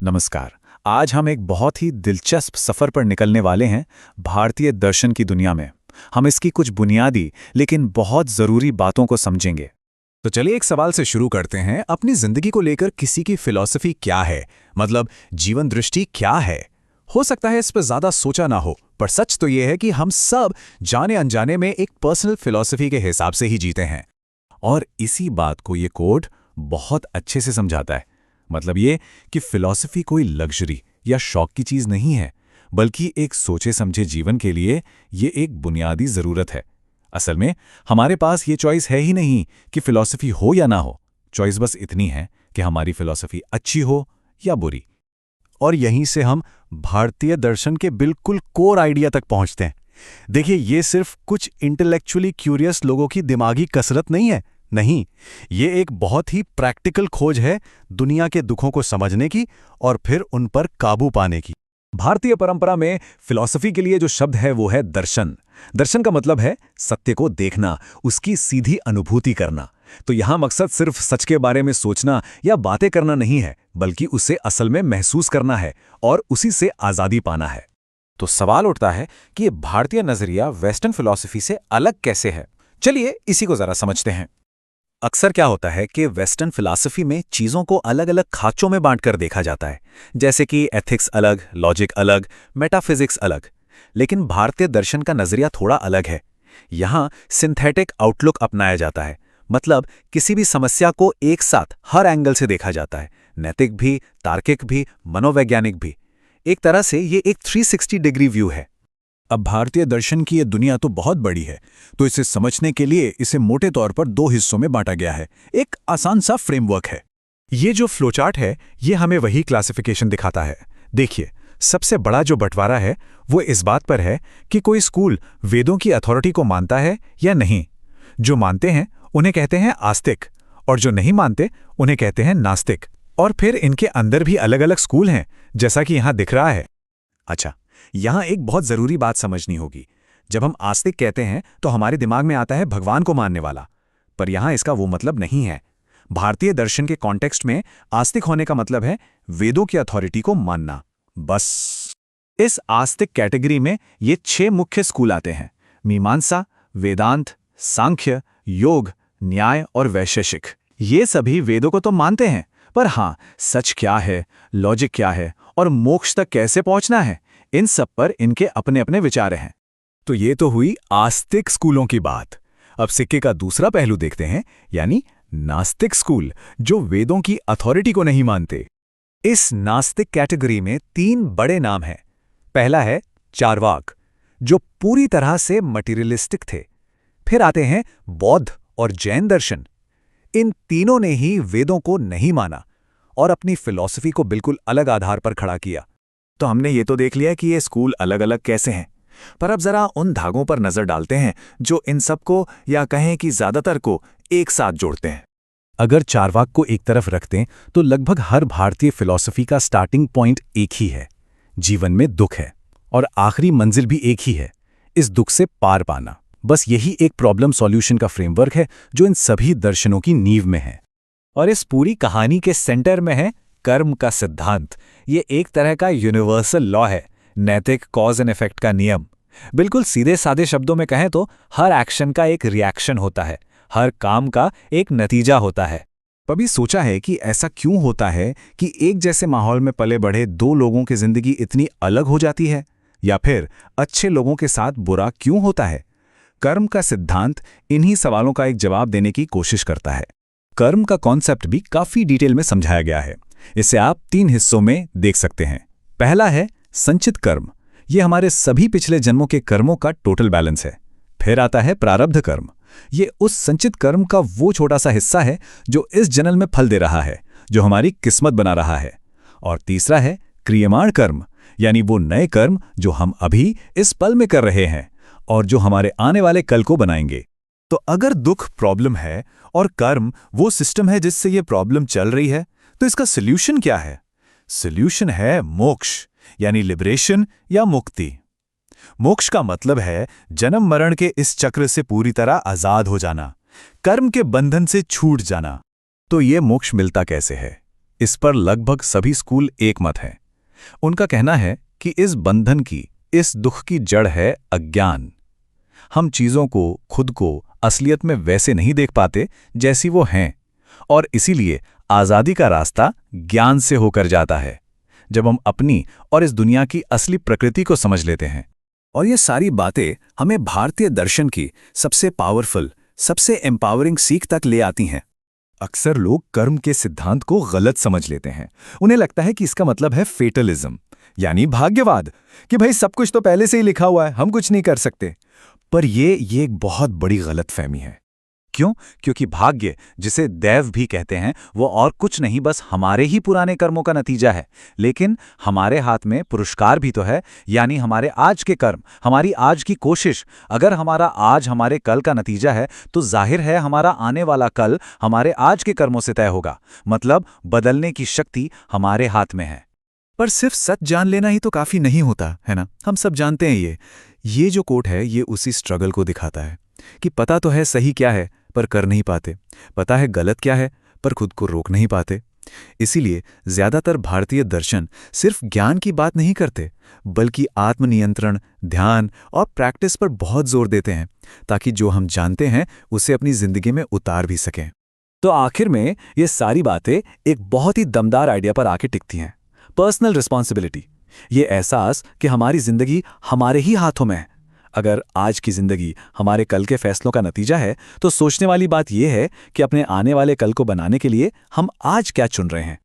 नमस्कार। आज हम एक बहुत ही दिलचस्प सफ़र पर निकलने वाले हैं भारतीय दर्शन की दुनिया में। हम इसकी कुछ बुनियादी लेकिन बहुत ज़रूरी बातों को समझेंगे। तो चलिए एक सवाल से शुरू करते हैं। अपनी जिंदगी को लेकर किसी की फिलॉसफी क्या है, मतलब जीवन दृष्टि क्या है? हो सकता है इस पर ज्यादा सोचा ना हो, पर सच तो यह है कि हम सब जाने अनजाने में एक पर्सनल फिलॉसफी के हिसाब से ही जीते हैं। और इसी बात को ये कोड बहुत अच्छे से समझाता है। मतलब ये कि फिलॉसफी कोई लग्जरी या शौक की चीज़ नहीं है, बल्कि एक सोचे समझे जीवन के लिए ये एक बुनियादी ज़रूरत है। असल में हमारे पास ये चॉइस है ही नहीं कि फिलॉसफी हो या ना हो। चॉइस बस इतनी है कि हमारी फिलॉसफी अच्छी हो या बुरी। और यहीं से हम भारतीय दर्शन के बिल्कुल कोर आइडिया तक पहुंचते हैं। देखिए, ये सिर्फ कुछ इंटेलेक्चुअली क्यूरियस लोगों की दिमागी कसरत नहीं है। नहीं, ये एक बहुत ही प्रैक्टिकल खोज है दुनिया के दुखों को समझने की और फिर उन पर काबू पाने की। भारतीय परंपरा में फिलॉसफी के लिए जो शब्द है वो है दर्शन। दर्शन का मतलब है सत्य को देखना, उसकी सीधी अनुभूति करना। तो यहाँ मकसद सिर्फ सच के बारे में सोचना या बातें करना नहीं है, बल्कि उसे असल में महसूस करना है और उसी से आज़ादी पाना है। तो सवाल उठता है कि ये भारतीय नजरिया वेस्टर्न फिलॉसफी से अलग कैसे है। चलिए इसी को जरा समझते हैं। अक्सर क्या होता है कि वेस्टर्न फिलॉसफी में चीज़ों को अलग अलग खाँचों में बांटकर देखा जाता है, जैसे कि एथिक्स अलग, लॉजिक अलग, मेटाफिजिक्स अलग। लेकिन भारतीय दर्शन का नजरिया थोड़ा अलग है। यहाँ सिंथेटिक आउटलुक अपनाया जाता है, मतलब किसी भी समस्या को एक साथ हर एंगल से देखा जाता है, नैतिक भी, तार्किक भी, मनोवैज्ञानिक भी। एक तरह से ये एक 360 डिग्री व्यू है। अब भारतीय दर्शन की ये दुनिया तो बहुत बड़ी है, तो इसे समझने के लिए इसे मोटे तौर पर दो हिस्सों में बांटा गया है। एक आसान सा फ्रेमवर्क है। ये जो फ्लोचार्ट है, ये हमें वही क्लासिफिकेशन दिखाता है। देखिए, सबसे बड़ा जो बंटवारा है वो इस बात पर है कि कोई स्कूल वेदों की अथॉरिटी को मानता है या नहीं। जो मानते हैं उन्हें कहते हैं आस्तिक, और जो नहीं मानते उन्हें कहते हैं नास्तिक। और फिर इनके अंदर भी अलग अलग स्कूल हैं, जैसा कि यहाँ दिख रहा है। अच्छा, यहाँ एक बहुत ज़रूरी बात समझनी होगी। जब हम आस्तिक कहते हैं तो हमारे दिमाग में आता है भगवान को मानने वाला, पर यहाँ इसका वो मतलब नहीं है। भारतीय दर्शन के कॉन्टेक्स्ट में आस्तिक होने का मतलब है वेदों की अथॉरिटी को मानना, बस। इस आस्तिक कैटेगरी में ये 6 मुख्य स्कूल आते हैं: मीमांसा, वेदांत, सांख्य, योग, न्याय और वैशेषिक। ये सभी वेदों को तो मानते हैं, पर हाँ, सच क्या है, लॉजिक क्या है और मोक्ष तक कैसे पहुंचना है, इन सब पर इनके अपने अपने विचार हैं। तो ये तो हुई आस्तिक स्कूलों की बात। अब सिक्के का दूसरा पहलू देखते हैं, यानी नास्तिक स्कूल, जो वेदों की अथॉरिटी को नहीं मानते। इस नास्तिक कैटेगरी में 3 बड़े नाम हैं। पहला है चार्वाक, जो पूरी तरह से मटीरियलिस्टिक थे। फिर आते हैं बौद्ध और जैन दर्शन। इन तीनों ने ही वेदों को नहीं माना और अपनी फिलॉसफी को बिल्कुल अलग आधार पर खड़ा किया। तो हमने ये तो देख लिया कि ये स्कूल अलग अलग कैसे हैं, पर अब जरा उन धागों पर नजर डालते हैं जो इन सबको, या कहें कि ज्यादातर को, एक साथ जोड़ते हैं। अगर चारवाक को एक तरफ रखते हैं तो लगभग हर भारतीय फिलॉसफी का स्टार्टिंग पॉइंट एक ही है। जीवन में दुख है और आखिरी मंजिल भी एक ही है, इस दुख से पार पाना। बस यही एक प्रॉब्लम सॉल्यूशन का फ्रेमवर्क है जो इन सभी दर्शनों की नींव में है। और इस पूरी कहानी के सेंटर में है कर्म का सिद्धांत। ये एक तरह का यूनिवर्सल लॉ है, नैतिक कॉज एंड इफेक्ट का नियम। बिल्कुल सीधे सादे शब्दों में कहें तो हर एक्शन का एक रिएक्शन होता है, हर काम का एक नतीजा होता है। कभी सोचा है कि ऐसा क्यों होता है कि एक जैसे माहौल में पले बढ़े 2 लोगों की जिंदगी इतनी अलग हो जाती है? या फिर अच्छे लोगों के साथ बुरा क्यों होता है? कर्म का सिद्धांत इन्हीं सवालों का एक जवाब देने की कोशिश करता है। कर्म का कॉन्सेप्ट भी काफी डिटेल में समझाया गया है। इसे आप 3 हिस्सों में देख सकते हैं। पहला है संचित कर्म। ये हमारे सभी पिछले जन्मों के कर्मों का टोटल बैलेंस है। फिर आता है प्रारब्ध कर्म। ये उस संचित कर्म का वो छोटा सा हिस्सा है जो इस जन्म में फल दे रहा है, जो हमारी किस्मत बना रहा है। और तीसरा है क्रियमाण कर्म, यानी वो नए कर्म जो हम अभी इस पल में कर रहे हैं और जो हमारे आने वाले कल को बनाएंगे। तो अगर दुख प्रॉब्लम है और कर्म वो सिस्टम है जिससे ये प्रॉब्लम चल रही है, तो इसका सॉल्यूशन क्या है? सॉल्यूशन है मोक्ष, यानी लिबरेशन या मुक्ति। मोक्ष का मतलब है जन्म मरण के इस चक्र से पूरी तरह आजाद हो जाना, कर्म के बंधन से छूट जाना। तो ये मोक्ष मिलता कैसे है? इस पर लगभग सभी स्कूल एक मत हैं। उनका कहना है कि इस बंधन की, इस दुख की जड़ है अज्ञान। हम चीज़ों को, खुद को असलियत में वैसे नहीं देख पाते जैसी वो हैं, और इसीलिए आज़ादी का रास्ता ज्ञान से होकर जाता है, जब हम अपनी और इस दुनिया की असली प्रकृति को समझ लेते हैं। और ये सारी बातें हमें भारतीय दर्शन की सबसे पावरफुल, सबसे एम्पावरिंग सीख तक ले आती हैं। अक्सर लोग कर्म के सिद्धांत को गलत समझ लेते हैं। उन्हें लगता है कि इसका मतलब है फेटलिज्म, यानी भाग्यवाद, कि भाई सब कुछ तो पहले से ही लिखा हुआ है, हम कुछ नहीं कर सकते। पर ये एक बहुत बड़ी गलतफहमी है। क्यों? क्योंकि भाग्य, जिसे दैव भी कहते हैं, वो और कुछ नहीं, बस हमारे ही पुराने कर्मों का नतीजा है। लेकिन हमारे हाथ में पुरस्कार भी तो है, यानी हमारे आज के कर्म, हमारी आज की कोशिश। अगर हमारा आज हमारे कल का नतीजा है, तो जाहिर है हमारा आने वाला कल हमारे आज के कर्मों से तय होगा। मतलब बदलने की शक्ति हमारे हाथ में है। पर सिर्फ सच जान लेना ही तो काफ़ी नहीं होता, है ना? हम सब जानते हैं ये जो कोट है, ये उसी स्ट्रगल को दिखाता है कि पता तो है सही क्या है, पर कर नहीं पाते। पता है गलत क्या है, पर खुद को रोक नहीं पाते। इसीलिए ज़्यादातर भारतीय दर्शन सिर्फ ज्ञान की बात नहीं करते, बल्कि आत्मनियंत्रण, ध्यान और प्रैक्टिस पर बहुत जोर देते हैं, ताकि जो हम जानते हैं उसे अपनी ज़िंदगी में उतार भी सकें। तो आखिर में ये सारी बातें एक बहुत ही दमदार आइडिया पर आके टिकती हैं। पर्सनल रिस्पॉन्सिबिलिटी, ये एहसास कि हमारी जिंदगी हमारे ही हाथों में है। अगर आज की जिंदगी हमारे कल के फैसलों का नतीजा है, तो सोचने वाली बात यह है कि अपने आने वाले कल को बनाने के लिए हम आज क्या चुन रहे हैं।